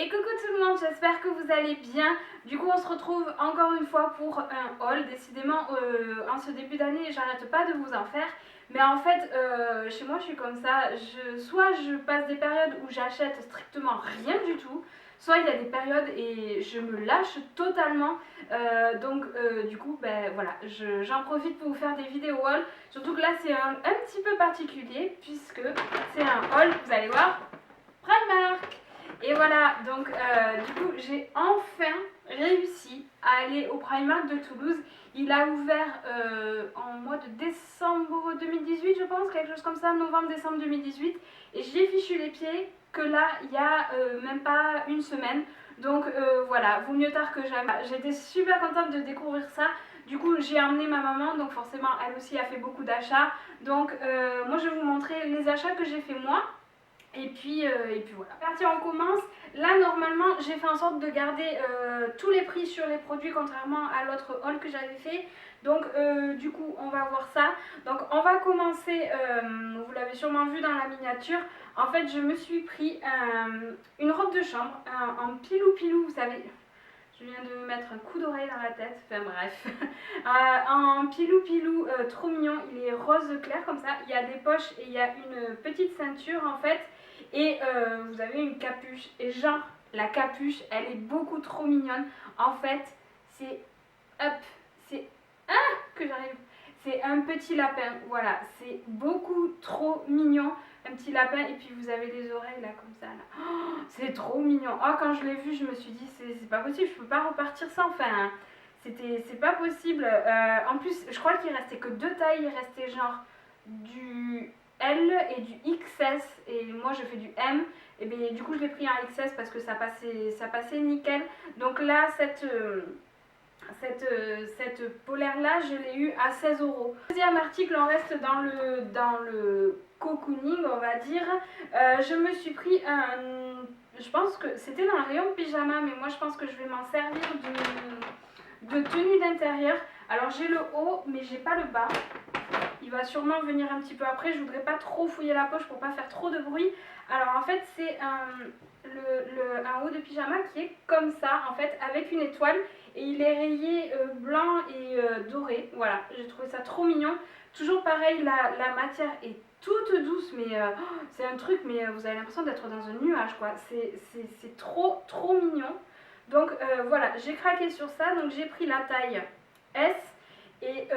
Et coucou tout le monde, j'espère que vous allez bien. Du coup on se retrouve encore une fois pour un haul. Décidément en ce début d'année j'arrête pas de vous en faire. Mais en fait chez moi je suis comme ça, soit je passe des périodes où j'achète strictement rien du tout, soit il y a des périodes et je me lâche totalement. Du coup ben voilà, j'en profite pour vous faire des vidéos haul. Surtout que là c'est un petit peu particulier puisque c'est un haul, vous allez voir, Primark. Et voilà, donc du coup j'ai enfin réussi à aller au Primark de Toulouse. Il a ouvert en mois de décembre 2018 je pense, quelque chose comme ça, novembre-décembre 2018. Et j'y ai fichu les pieds que là il y a même pas une semaine. Donc voilà, vaut mieux tard que jamais. J'étais super contente de découvrir ça. Du coup j'ai emmené ma maman, donc forcément elle aussi a fait beaucoup d'achats. Donc moi je vais vous montrer les achats que j'ai fait moi. Et puis voilà. Parti, on commence. Là, normalement, j'ai fait en sorte de garder tous les prix sur les produits, contrairement à l'autre haul que j'avais fait. Donc, du coup, on va voir ça. Donc, on va commencer. Vous l'avez sûrement vu dans la miniature. En fait, je me suis pris une robe de chambre en pilou-pilou, vous savez. Je viens de me mettre un coup d'oreille dans la tête, enfin bref. En pilou-pilou, trop mignon, il est rose clair comme ça. Il y a des poches et il y a une petite ceinture en fait. Et vous avez une capuche. Et genre, la capuche, elle est beaucoup trop mignonne. En fait, c'est... Hop, c'est... Ah, que j'arrive. C'est un petit lapin, voilà. C'est beaucoup trop mignon. Un petit lapin et puis vous avez les oreilles là comme ça là. Oh, c'est trop mignon. Oh, quand je l'ai vu je me suis dit c'est pas possible, je peux pas repartir sans. Enfin c'est pas possible. En plus je crois qu'il restait que deux tailles, il restait genre du L et du XS et moi je fais du M. Et bien du coup je l'ai pris en XS parce que ça passait nickel. Donc là cette polaire là je l'ai eu à 16 euros. Deuxième article, on reste dans le cocooning on va dire. Je me suis pris je pense que c'était dans le rayon pyjama, mais moi je pense que je vais m'en servir de tenue d'intérieur. Alors j'ai le haut mais j'ai pas le bas. Il va sûrement venir un petit peu après, je voudrais pas trop fouiller la poche pour pas faire trop de bruit. Alors en fait c'est un haut de pyjama qui est comme ça en fait avec une étoile et il est rayé blanc et doré. Voilà, j'ai trouvé ça trop mignon. Toujours pareil, la matière est toute douce, mais c'est un truc, mais vous avez l'impression d'être dans un nuage quoi. C'est trop mignon. Donc voilà, j'ai craqué sur ça, donc j'ai pris la taille S. Et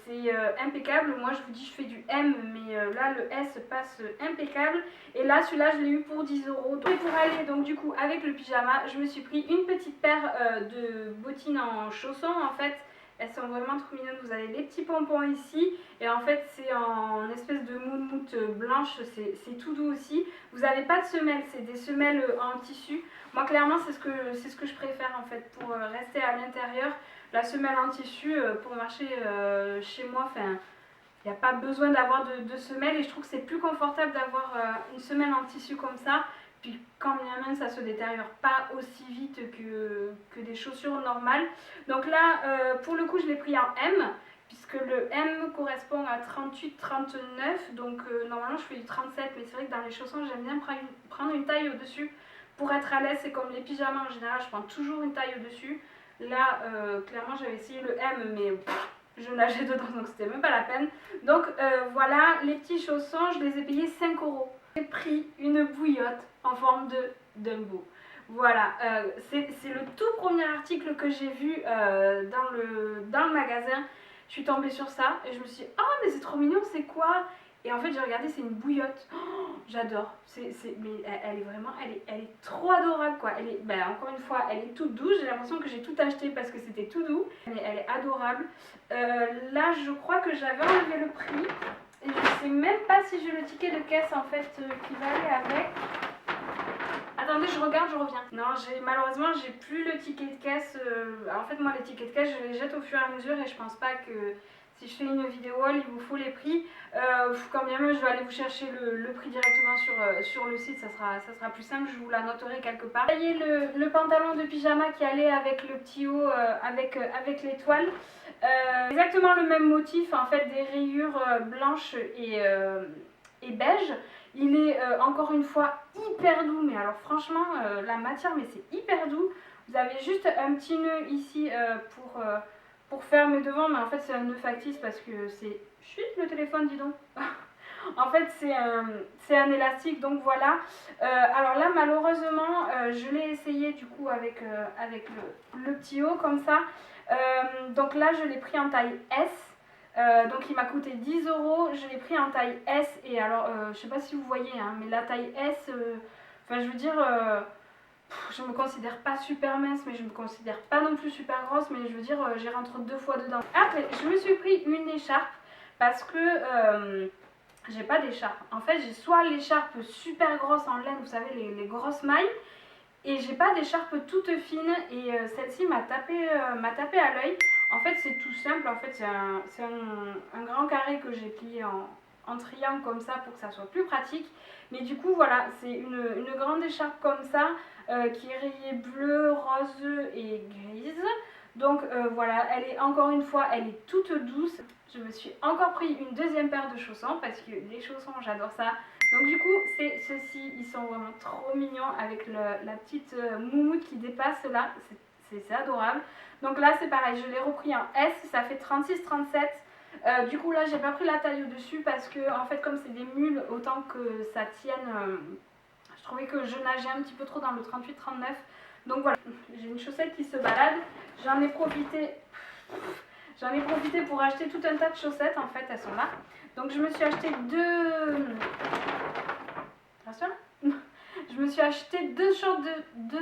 c'est impeccable. Moi je vous dis je fais du M, mais là le S passe impeccable. Et là celui-là je l'ai eu pour 10 euros. Et pour aller donc du coup avec le pyjama, je me suis pris une petite paire de bottines en chaussons en fait. Elles sont vraiment trop mignonnes, vous avez les petits pompons ici et en fait c'est en espèce de moumoute blanche, c'est tout doux aussi. Vous n'avez pas de semelles, c'est des semelles en tissu. Moi clairement c'est ce que je préfère en fait pour rester à l'intérieur. La semelle en tissu pour marcher chez moi, enfin il n'y a pas besoin d'avoir de semelle et je trouve que c'est plus confortable d'avoir une semelle en tissu comme ça. Puis quand bien même ça se détériore pas aussi vite que des chaussures normales. Donc là pour le coup je l'ai pris en M puisque le M correspond à 38-39. Donc normalement je fais du 37 mais c'est vrai que dans les chaussons j'aime bien prendre une taille au-dessus pour être à l'aise. C'est comme les pyjamas en général, je prends toujours une taille au-dessus. Là clairement j'avais essayé le M mais je nageais dedans donc c'était même pas la peine. Donc voilà les petits chaussons, je les ai payés 5 euros. J'ai pris une bouillotte en forme de Dumbo. Voilà, c'est le tout premier article que j'ai vu dans le magasin. Je suis tombée sur ça et je me suis dit, oh mais c'est trop mignon, c'est quoi? Et en fait j'ai regardé, c'est une bouillotte. Oh, j'adore, mais elle est vraiment, elle est trop adorable quoi. Elle est, ben, encore une fois, elle est toute douce. J'ai l'impression que j'ai tout acheté parce que c'était tout doux. Mais elle est adorable. Là je crois que j'avais enlevé le prix. Et je sais même pas si j'ai le ticket de caisse en fait qui va aller avec. Attendez, je regarde, je reviens. Non, malheureusement, j'ai plus le ticket de caisse. En fait, moi, les tickets de caisse, je les jette au fur et à mesure et je pense pas que si je fais une vidéo haul, il vous faut les prix. Quand bien même, je vais aller vous chercher le prix directement sur le site, ça sera plus simple, je vous la noterai quelque part. Vous voyez le pantalon de pyjama qui allait avec le petit haut, avec l'étoile. Exactement le même motif, en fait, des rayures blanches et beige. Il est encore une fois hyper doux, mais alors franchement la matière, mais c'est hyper doux. Vous avez juste un petit nœud ici pour faire mes devants, mais en fait c'est un nœud factice parce que c'est... Chut, le téléphone, dis donc. En fait c'est un élastique, donc voilà. Alors là malheureusement je l'ai essayé du coup avec le petit haut comme ça. Donc là je l'ai pris en taille S. Donc il m'a coûté 10 euros, je l'ai pris en taille S et alors je sais pas si vous voyez hein, mais la taille S, enfin je veux dire je me considère pas super mince mais je me considère pas non plus super grosse, mais je veux dire j'y rentre 2 fois dedans. Après je me suis pris une écharpe parce que j'ai pas d'écharpe. En fait j'ai soit l'écharpe super grosse en laine, vous savez les grosses mailles, et j'ai pas d'écharpe toute fine et celle-ci m'a tapé à l'œil. En fait c'est tout simple, en fait c'est un grand carré que j'ai plié en triangle comme ça pour que ça soit plus pratique. Mais du coup voilà, c'est une grande écharpe comme ça qui est rayée bleu, rose et grise. Donc voilà, elle est encore une fois, elle est toute douce. Je me suis encore pris une deuxième paire de chaussons parce que les chaussons j'adore ça. Donc du coup c'est ceux-ci, ils sont vraiment trop mignons avec la petite moumoute qui dépasse là, c'est adorable. Donc là c'est pareil, je l'ai repris en S, ça fait 36-37. Du coup là j'ai pas pris la taille au dessus parce que en fait comme c'est des mules, autant que ça tienne, je trouvais que je nageais un petit peu trop dans le 38-39. Donc voilà, j'ai une chaussette qui se balade, j'en ai profité pour acheter tout un tas de chaussettes, en fait elles sont là. Donc je me suis acheté je me suis acheté deux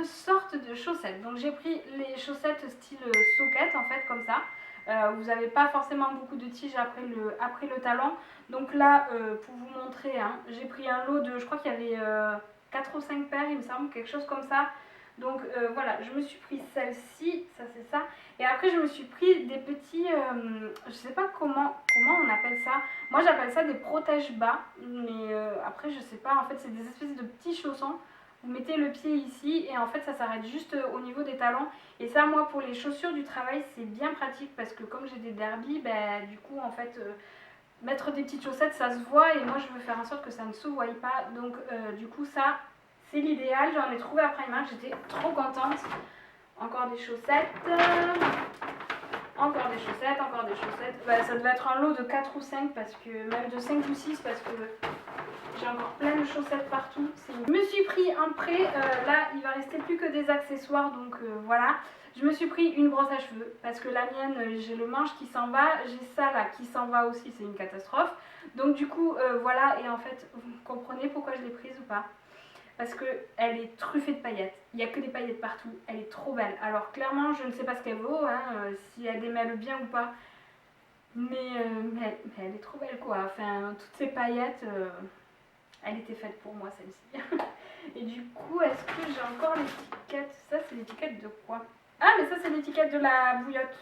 sortes de chaussettes. Donc j'ai pris les chaussettes style socket en fait comme ça. Vous n'avez pas forcément beaucoup de tiges après le talon. Donc là pour vous montrer, hein, j'ai pris un lot de, je crois qu'il y avait 4 ou 5 paires il me semble, quelque chose comme ça. Donc voilà, je me suis pris celle-ci, ça c'est ça. Et après je me suis pris des petits, je sais pas comment on appelle ça. Moi j'appelle ça des protège-bas, mais après je sais pas, en fait c'est des espèces de petits chaussons. Vous mettez le pied ici et en fait ça s'arrête juste au niveau des talons. Et ça moi pour les chaussures du travail c'est bien pratique parce que comme j'ai des derbies, ben, du coup en fait... mettre des petites chaussettes ça se voit et moi je veux faire en sorte que ça ne se voie pas, donc du coup ça c'est l'idéal. J'en ai trouvé à Primark, j'étais trop contente. Encore des chaussettes, encore des chaussettes, encore des chaussettes. Bah, ça devait être un lot de 4 ou 5 parce que même de 5 ou 6 parce que j'ai encore plein de chaussettes partout. Je me suis pris un prêt, là il va rester plus que des accessoires, donc voilà. Je me suis pris une brosse à cheveux parce que la mienne, j'ai le manche qui s'en va, j'ai ça là qui s'en va aussi, c'est une catastrophe. Donc du coup voilà, et en fait vous comprenez pourquoi je l'ai prise ou pas? Parce qu'elle est truffée de paillettes. Il n'y a que des paillettes partout. Elle est trop belle. Alors clairement, je ne sais pas ce qu'elle vaut, hein, si elle démêle bien ou pas. Mais elle est trop belle quoi. Enfin, toutes ces paillettes, elle était faite pour moi celle-ci. Et du coup, est-ce que j'ai encore l'étiquette? Ça, c'est l'étiquette de quoi? Ah, mais ça, c'est l'étiquette de la bouillotte.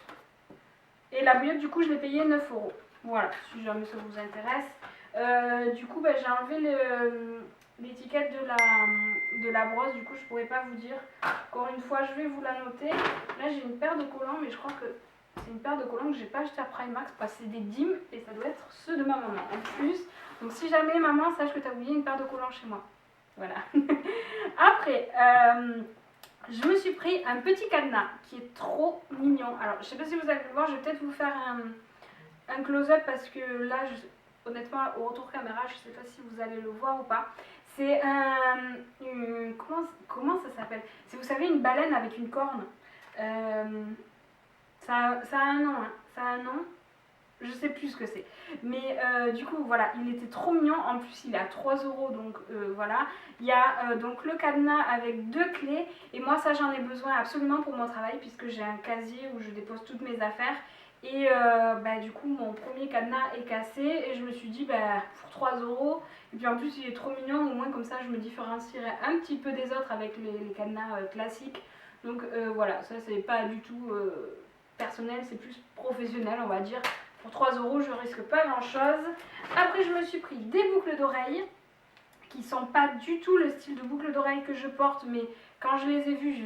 Et la bouillotte, du coup, je l'ai payée 9 euros. Voilà, si jamais ça vous intéresse. Du coup, bah, j'ai enlevé l'étiquette de la brosse, du coup je pourrais pas vous dire. Encore une fois je vais vous la noter. Là j'ai une paire de collants, mais je crois que c'est une paire de collants que j'ai pas acheté à Primark parce que c'est des dîmes et ça doit être ceux de ma maman en plus. Donc si jamais maman, sache que tu as oublié une paire de collants chez moi. Voilà. Après je me suis pris un petit cadenas qui est trop mignon. Alors je sais pas si vous allez le voir, je vais peut-être vous faire un close-up parce que là honnêtement au retour caméra je sais pas si vous allez le voir ou pas. C'est comment ça s'appelle? C'est, vous savez, une baleine avec une corne. Ça a un nom, hein. Ça a un nom. Je sais plus ce que c'est. Mais du coup, voilà, il était trop mignon. En plus, il est à 3 euros. Donc voilà. Il y a donc le cadenas avec 2 clés. Et moi, ça, j'en ai besoin absolument pour mon travail puisque j'ai un casier où je dépose toutes mes affaires. Et bah, du coup mon premier cadenas est cassé et je me suis dit bah, pour 3 euros, et puis en plus il est trop mignon, au moins comme ça je me différencierai un petit peu des autres avec les cadenas classiques. Donc voilà, ça c'est pas du tout personnel, c'est plus professionnel on va dire. Pour 3 euros je risque pas grand chose. Après je me suis pris des boucles d'oreilles qui sont pas du tout le style de boucles d'oreilles que je porte, mais Quand je les ai vues,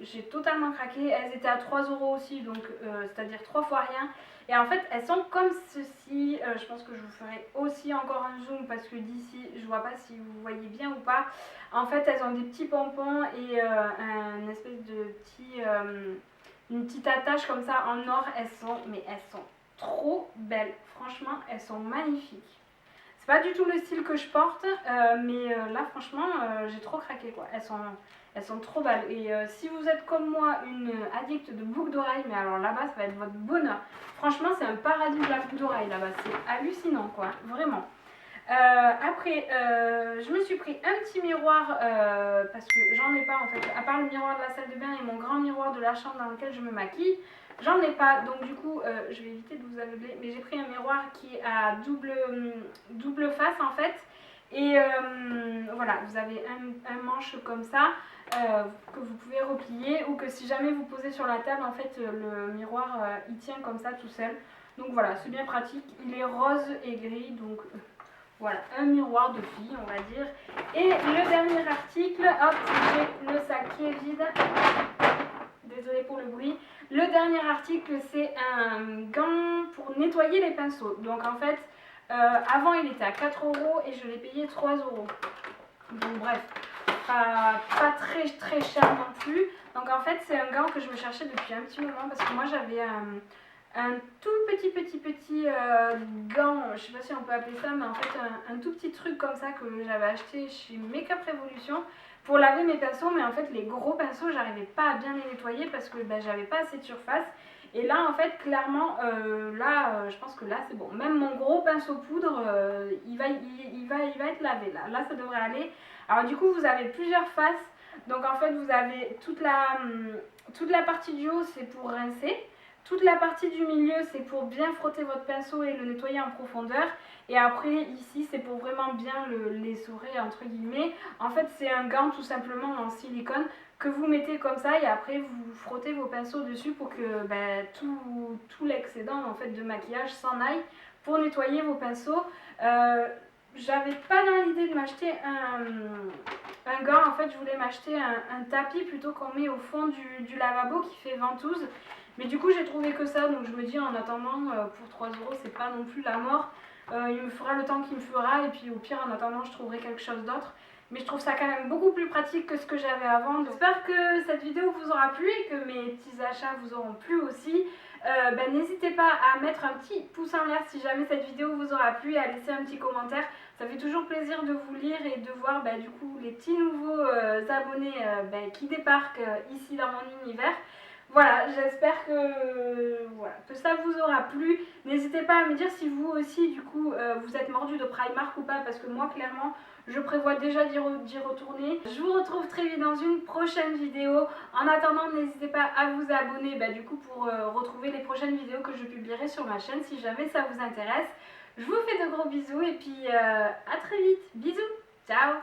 j'ai totalement craqué. Elles étaient à 3 € aussi, donc c'est-à-dire 3 fois rien. Et en fait, elles sont comme ceci. Je pense que je vous ferai aussi encore un zoom parce que d'ici, je vois pas si vous voyez bien ou pas. En fait, elles ont des petits pompons et un espèce de petit, une petite attache comme ça en or. Elles sont trop belles. Franchement, elles sont magnifiques. C'est pas du tout le style que je porte, mais là, franchement, j'ai trop craqué quoi. Elles sont trop belles. Et si vous êtes comme moi une addict de boucles d'oreilles, mais alors là-bas, ça va être votre bonheur. Franchement, c'est un paradis de la boucle d'oreille là-bas. C'est hallucinant, quoi. Vraiment. Après, je me suis pris un petit miroir parce que j'en ai pas en fait. À part le miroir de la salle de bain et mon grand miroir de la chambre dans lequel je me maquille, j'en ai pas. Donc du coup, je vais éviter de vous aveugler. Mais j'ai pris un miroir qui est à double face en fait. Et voilà, vous avez un manche comme ça que vous pouvez replier ou que si jamais vous posez sur la table, en fait, le miroir il tient comme ça tout seul. Donc voilà, c'est bien pratique. Il est rose et gris, donc voilà, un miroir de fille, on va dire. Et le dernier article, hop, j'ai le sac qui est vide. Désolée pour le bruit. Le dernier article, c'est un gant pour nettoyer les pinceaux. Donc en fait, avant il était à 4 € et je l'ai payé 3 €. Donc bref, pas très cher non plus. Donc en fait, c'est un gant que je me cherchais depuis un petit moment parce que moi j'avais un tout petit gant, je sais pas si on peut appeler ça, mais en fait un tout petit truc comme ça que j'avais acheté chez Makeup Revolution pour laver mes pinceaux, mais en fait les gros pinceaux j'arrivais pas à bien les nettoyer parce que j'avais pas assez de surface. Et là en fait clairement je pense que là c'est bon, même mon gros pinceau poudre il va être lavé là ça devrait aller. Alors du coup vous avez plusieurs faces, donc en fait vous avez toute la partie du haut, c'est pour rincer. Toute la partie du milieu, c'est pour bien frotter votre pinceau et le nettoyer en profondeur. Et après, ici, c'est pour vraiment bien l'essorer, entre guillemets. En fait, c'est un gant tout simplement en silicone que vous mettez comme ça et après, vous frottez vos pinceaux dessus pour que tout l'excédent en fait, de maquillage s'en aille pour nettoyer vos pinceaux. J'avais pas dans l'idée de m'acheter un gant, en fait je voulais m'acheter un tapis plutôt qu'on met au fond du lavabo qui fait ventouse. Mais du coup j'ai trouvé que ça, donc je me dis en attendant pour 3 € c'est pas non plus la mort. Il me fera le temps qu'il me fera et puis au pire en attendant je trouverai quelque chose d'autre. Mais je trouve ça quand même beaucoup plus pratique que ce que j'avais avant. J'espère que cette vidéo vous aura plu et que mes petits achats vous auront plu aussi. N'hésitez pas à mettre un petit pouce en l'air si jamais cette vidéo vous aura plu et à laisser un petit commentaire. Ça fait toujours plaisir de vous lire et de voir du coup les petits nouveaux abonnés qui débarquent ici dans mon univers. Voilà, j'espère que ça vous aura plu. N'hésitez pas à me dire si vous aussi, du coup, vous êtes mordu de Primark ou pas, parce que moi, clairement, je prévois déjà d'y retourner. Je vous retrouve très vite dans une prochaine vidéo. En attendant, n'hésitez pas à vous abonner, du coup, pour retrouver les prochaines vidéos que je publierai sur ma chaîne, si jamais ça vous intéresse. Je vous fais de gros bisous et puis à très vite. Bisous, ciao.